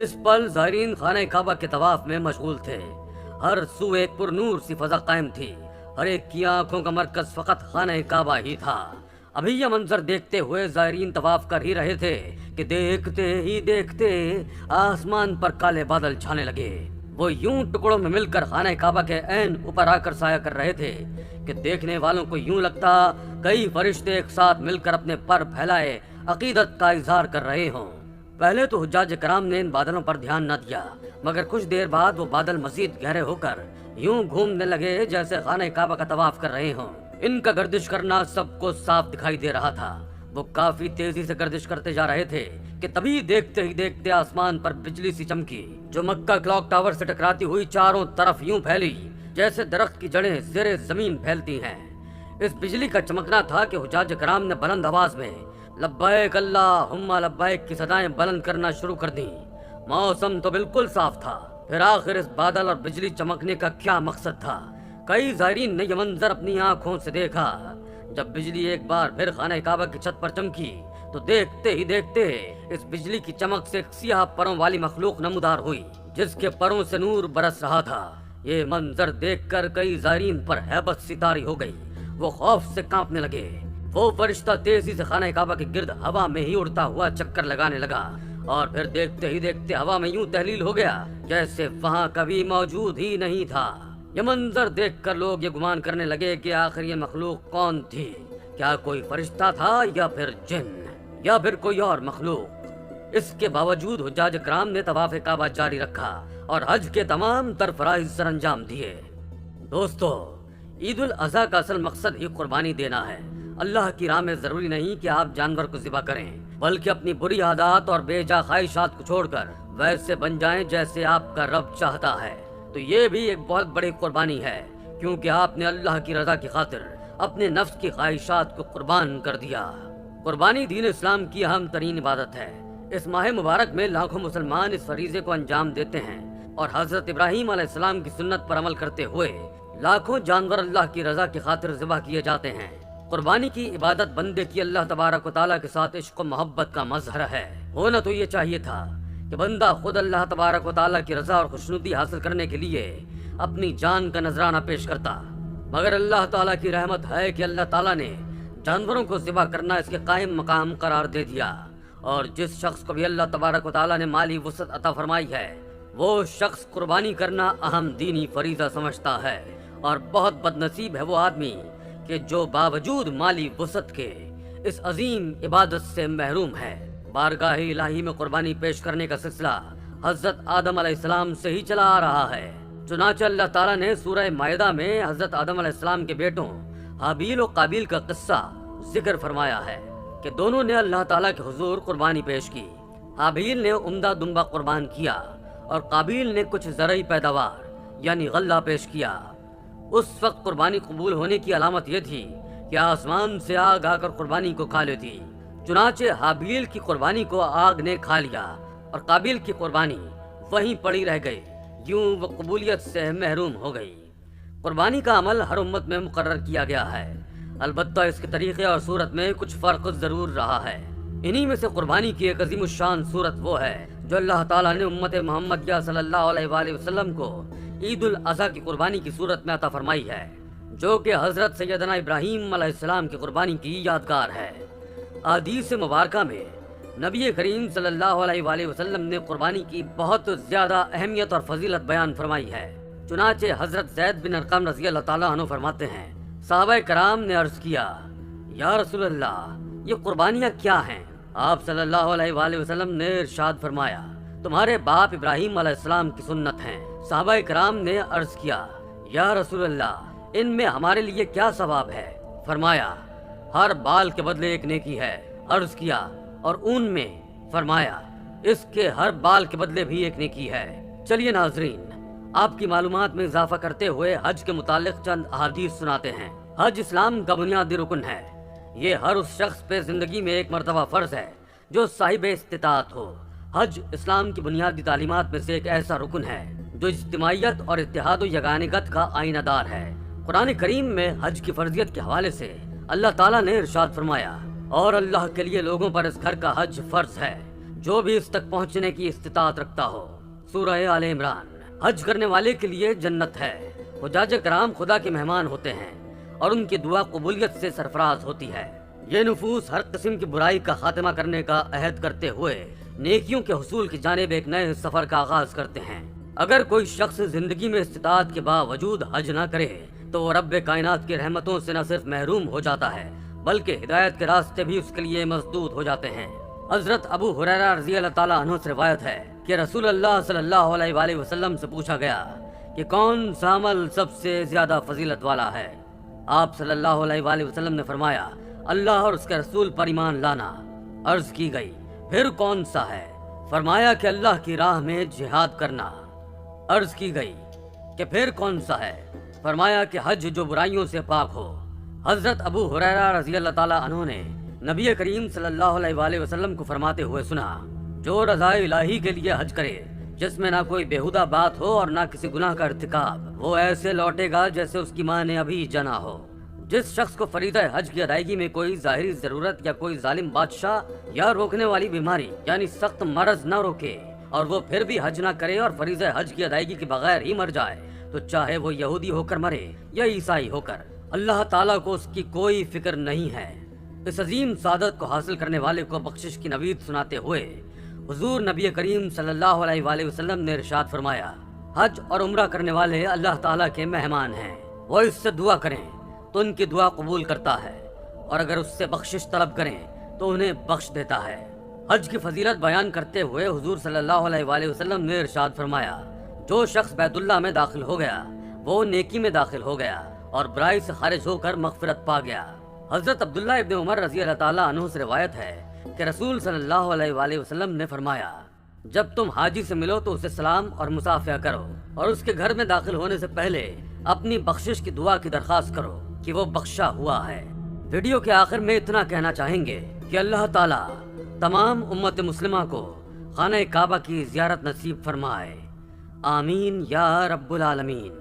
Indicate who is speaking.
Speaker 1: اس پل زائرین خانہ کعبہ کے طواف میں مشغول تھے۔ ہر سو ایک پر نور سی فضا قائم تھی، ہر ایک کی آنکھوں کا مرکز فقط خانہ کعبہ ہی تھا۔ ابھی یہ منظر دیکھتے ہوئے زائرین طواف کر ہی رہے تھے کہ دیکھتے ہی دیکھتے آسمان پر کالے بادل چھانے لگے۔ وہ یوں ٹکڑوں میں مل کر خانہ کعبہ کے عین اوپر آ کر سایہ کر رہے تھے کہ دیکھنے والوں کو یوں لگتا کئی فرشتے ایک ساتھ مل کر اپنے پر پھیلائے عقیدت کا اظہار کر رہے ہوں۔ پہلے تو حجاج کرام نے ان بادلوں پر دھیان نہ دیا، مگر کچھ دیر بعد وہ بادل مزید گہرے ہو کر یوں گھومنے لگے جیسے خانہ کعبہ کا طواف کر رہے ہوں۔ ان کا گردش کرنا سب کو صاف دکھائی دے رہا تھا۔ وہ کافی تیزی سے گردش کرتے جا رہے تھے کہ تبھی دیکھتے ہی دیکھتے آسمان پر بجلی سی چمکی، جو مکہ کلاک ٹاور سے ٹکراتی ہوئی چاروں طرف یوں پھیلی جیسے درخت کی جڑیں زیر زمین پھیلتی ہیں۔ اس بجلی کا چمکنا تھا کہ حجاج کرام نے بلند آواز میں لبیک اللہم لبیک کی صدائیں بلند کرنا شروع کر دیں۔ موسم تو بالکل صاف تھا، پھر آخر اس بادل اور بجلی چمکنے کا کیا مقصد تھا؟ کئی زائرین نے یہ منظر اپنی آنکھوں سے دیکھا۔ جب بجلی ایک بار پھر خانہ کعبہ کی چھت پر چمکی تو دیکھتے ہی دیکھتے اس بجلی کی چمک سے ایک سیاہ پروں والی مخلوق نمودار ہوئی، جس کے پروں سے نور برس رہا تھا۔ یہ منظر دیکھ کر کئی زائرین پر ہیبت سی طاری ہو گئی، وہ خوف سے کانپنے لگے۔ وہ فرشتہ تیزی سے خانہ کعبہ کے گرد ہوا میں ہی اڑتا ہوا چکر لگانے لگا، اور پھر دیکھتے ہی دیکھتے ہوا میں یوں تحلیل ہو گیا جیسے وہاں کبھی موجود ہی نہیں تھا۔ یہ منظر دیکھ کر لوگ یہ گمان کرنے لگے کہ آخر یہ مخلوق کون تھی؟ کیا کوئی فرشتہ تھا یا پھر جن یا پھر کوئی اور مخلوق؟ اس کے باوجود حجاج کرام نے طواف کعبہ جاری رکھا اور حج کے تمام تر فرائض سر انجام دیے۔ دوستو، عید الاضحیٰ کا اصل مقصد ہی قربانی دینا ہے۔ اللہ کی راہ میں ضروری نہیں کہ آپ جانور کو ذبح کریں، بلکہ اپنی بری عادات اور بے جا خواہشات کو چھوڑ کر ویسے بن جائیں جیسے آپ کا رب چاہتا ہے۔ تو یہ بھی ایک بہت بڑی قربانی ہے، کیونکہ آپ نے اللہ کی رضا کی خاطر اپنے نفس کی خواہشات کو قربان کر دیا۔ قربانی دین اسلام کی اہم ترین عبادت ہے۔ اس ماہ مبارک میں لاکھوں مسلمان اس فریضے کو انجام دیتے ہیں اور حضرت ابراہیم علیہ السلام کی سنت پر عمل کرتے ہوئے لاکھوں جانور اللہ کی رضا کی خاطر ذبح کیے جاتے ہیں۔ قربانی کی عبادت بندے کی اللہ تبارک و تعالیٰ کے ساتھ عشق و محبت کا مظہر ہے۔ ہونا تو یہ چاہیے تھا کہ بندہ خود اللہ تبارک و تعالیٰ کی رضا اور خوشنودی حاصل کرنے کے لیے اپنی جان کا نذرانہ پیش کرتا، مگر اللہ تعالیٰ کی رحمت ہے کہ اللہ تعالیٰ نے جانوروں کو ذبح کرنا اس کے قائم مقام قرار دے دیا، اور جس شخص کو بھی اللہ تبارک و تعالیٰ نے مالی وسعت عطا فرمائی ہے وہ شخص قربانی کرنا اہم دینی فریضہ سمجھتا ہے، اور بہت بد نصیب ہے وہ آدمی کہ جو باوجود مالی وسعت کے اس عظیم عبادت سے محروم ہے۔ بارگاہ الہی میں قربانی پیش کرنے کا سلسلہ حضرت آدم علیہ السلام سے ہی چلا آ رہا ہے۔ چنانچہ اللہ تعالیٰ نے سورہ مائدہ میں حضرت آدم علیہ السلام کے بیٹوں حابیل و قابیل کا قصہ ذکر فرمایا ہے کہ دونوں نے اللہ تعالیٰ کے حضور قربانی پیش کی۔ حابیل نے عمدہ دمبا قربان کیا اور قابیل نے کچھ زرعی پیداوار یعنی غلہ پیش کیا۔ اس وقت قربانی قبول ہونے کی علامت یہ تھی کہ آسمان سے آگ آ کر قربانی کو کھا لیتی۔ چنانچہ حابیل کی قربانی کو آگ نے کھا لیا اور قابیل کی قربانی وہیں پڑی رہ گئی، یوں وہ قبولیت سے محروم ہو گئی۔ قربانی کا عمل ہر امت میں مقرر کیا گیا ہے، البتہ اس کے طریقے اور صورت میں کچھ فرق ضرور رہا ہے۔ انہی میں سے قربانی کی ایک عظیم الشان صورت وہ ہے جو اللہ تعالیٰ نے امت محمدیہ صلی اللہ علیہ وآلہ وسلم کو عید الاضحیٰ کی قربانی کی صورت میں عطا فرمائی ہے، جو کہ حضرت سیدنا ابراہیم علیہ السلام کی قربانی کی یادگار ہے۔ احادیث مبارکہ میں نبی کریم صلی اللہ علیہ وآلہ وسلم نے قربانی کی بہت زیادہ اہمیت اور فضیلت بیان فرمائی ہے۔ چنانچہ حضرت زید بن ارقم رضی اللہ تعالیٰ عنہ فرماتے ہیں، صحابہ کرام نے عرض کیا، یا رسول اللہ، یہ قربانیاں کیا ہیں؟ آپ صلی اللہ علیہ وآلہ وسلم نے ارشاد فرمایا، تمہارے باپ ابراہیم علیہ السلام کی سنت ہیں۔ صحابہ کرام نے عرض کیا، یا رسول اللہ، ان میں ہمارے لیے کیا ثواب ہے؟ فرمایا، ہر بال کے بدلے ایک نیکی ہے۔ عرض کیا، اور اون میں؟ فرمایا، اس کے ہر بال کے بدلے بھی ایک نیکی ہے۔ چلیے ناظرین، آپ کی معلومات میں اضافہ کرتے ہوئے حج کے متعلق چند احادیث سناتے ہیں۔ حج اسلام کا بنیادی رکن ہے۔ یہ ہر اس شخص پہ زندگی میں ایک مرتبہ فرض ہے جو صاحب استطاعت ہو۔ حج اسلام کی بنیادی تعلیمات میں سے ایک ایسا رکن ہے جو اجتماعیت اور اتحاد و یگانگت کا آئینہ دار ہے۔ قرآن کریم میں حج کی فرضیت کے حوالے سے اللہ تعالیٰ نے ارشاد فرمایا، اور اللہ کے لیے لوگوں پر اس گھر کا حج فرض ہے جو بھی اس تک پہنچنے کی استطاعت رکھتا ہو۔ سورہ آل عمران۔ حج کرنے والے کے لیے جنت ہے۔ حجاج کرام خدا کے مہمان ہوتے ہیں اور ان کی دعا قبولیت سے سرفراز ہوتی ہے۔ یہ نفوس ہر قسم کی برائی کا خاتمہ کرنے کا عہد کرتے ہوئے نیکیوں کے حصول کی جانب ایک نئے سفر کا آغاز کرتے ہیں۔ اگر کوئی شخص زندگی میں استطاعت کے باوجود حج نہ کرے تو وہ رب کائنات کی رحمتوں سے نہ صرف محروم ہو جاتا ہے بلکہ ہدایت کے راستے بھی اس کے لیے مسدود ہو جاتے ہیں۔ حضرت ابو ہریرہ رضی اللہ تعالیٰ عنہ سے روایت ہے کہ رسول اللہ صلی اللہ علیہ وآلہ وسلم سے پوچھا گیا کہ کون سا عمل سب سے زیادہ فضیلت والا ہے؟ آپ صلی اللہ علیہ وآلہ وسلم نے فرمایا، اللہ اور اس کے رسول پر ایمان لانا۔ عرض کی گئی، پھر کون سا ہے؟ فرمایا کہ اللہ کی راہ میں جہاد کرنا۔ عرض کی گئی کہ پھر کون سا ہے؟ فرمایا کہ حج جو برائیوں سے پاک ہو۔ حضرت ابو ہریرہ رضی اللہ تعالیٰ عنہ نے نبی کریم صلی اللہ علیہ وآلہ وسلم کو فرماتے ہوئے سنا، جو رضا الہی کے لیے حج کرے جس میں نہ کوئی بیہودہ بات ہو اور نہ کسی گناہ کا ارتکاب، وہ ایسے لوٹے گا جیسے اس کی ماں نے ابھی جنا ہو۔ جس شخص کو فریضہ حج کی ادائیگی میں کوئی ظاہری ضرورت یا کوئی ظالم بادشاہ یا روکنے والی بیماری یعنی سخت مرض نہ روکے اور وہ پھر بھی حج نہ کرے اور فریضہ حج کی ادائیگی کے بغیر ہی مر جائے، تو چاہے وہ یہودی ہو کر مرے یا عیسائی ہو کر، اللہ تعالیٰ کو اس کی کوئی فکر نہیں ہے۔ اس عظیم سعادت کو حاصل کرنے والے کو بخشش کی نوید سناتے ہوئے حضور نبی کریم صلی اللہ علیہ وآلہ وسلم نے ارشاد فرمایا، حج اور عمرہ کرنے والے اللہ تعالیٰ کے مہمان ہیں، وہ اس سے دعا کریں تو ان کی دعا قبول کرتا ہے، اور اگر اس سے بخشش طلب کریں تو انہیں بخش دیتا ہے۔ حج کی فضیلت بیان کرتے ہوئے حضور صلی اللہ علیہ وآلہ وسلم نے ارشاد فرمایا، جو شخص بیت اللہ میں داخل ہو گیا وہ نیکی میں داخل ہو گیا اور برائی سے خارج ہو کر مغفرت پا گیا۔ حضرت عبداللہ ابن عمر رضی اللہ تعالیٰ عنہ سے روایت ہے کہ رسول صلی اللہ علیہ وآلہ وسلم نے فرمایا، جب تم حاجی سے ملو تو اسے سلام اور مصافحہ کرو اور اس کے گھر میں داخل ہونے سے پہلے اپنی بخشش کی دعا کی درخواست کرو کہ وہ بخشا ہوا ہے۔ ویڈیو کے آخر میں اتنا کہنا چاہیں گے کہ اللہ تعالیٰ تمام امت مسلمہ کو خانہ کعبہ کی زیارت نصیب فرمائے، آمین یا رب العالمین۔